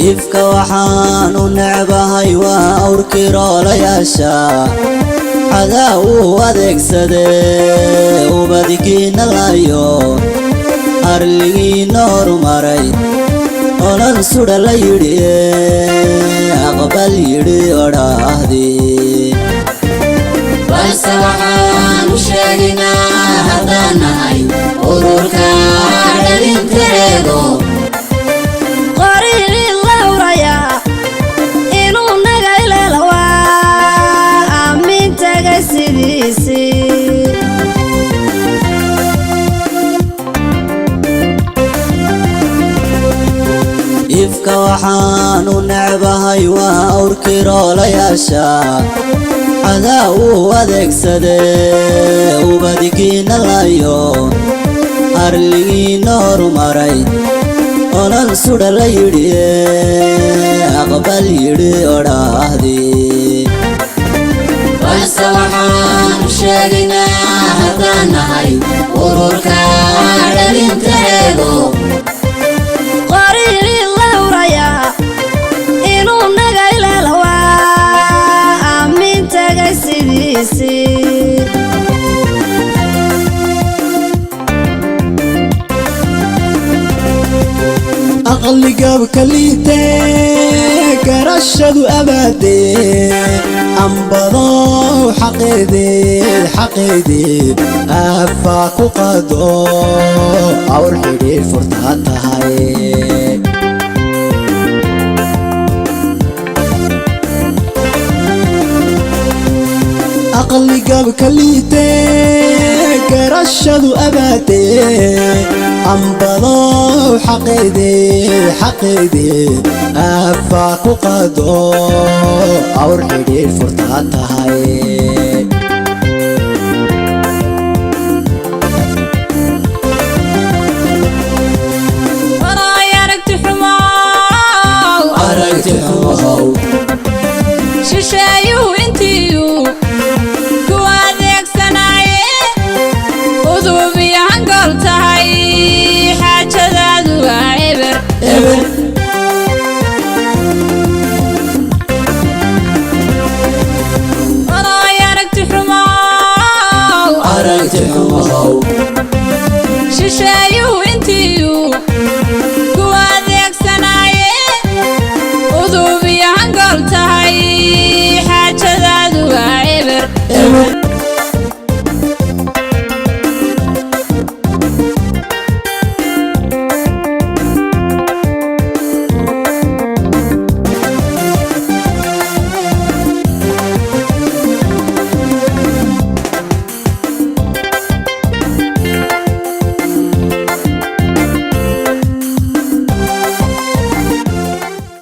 ifka waxaan u necbahay waa awrkirola yaasha cadaa uu adeegsadee ubadkiina layo arligiina horumaray olol sudha la yidhi aqbal yidhi odhaahdii balse waxaan u sheegaynaa haddaan nahay ururka dhalinteedo ifka waxaan u necbahay waa awrkirola yaasha cadaa uu adeegsadee ubadkiina layo arligiina horumaray olol sudha la yidhi aqbal yidhi odhaahdii balse waxaan u sheegaynaa haddaan nahay ururka dhalinteedo aqli gabka liitee garashadu abaadee ambadow xaqeedeed aafaa ku qado awr xidhiir furtaa tahay aqli gabka liitee garashadu abaadee ambadow xaqeedeed aafaa ku qado awr xidhiir furtaa tahay aragti xumow شيشة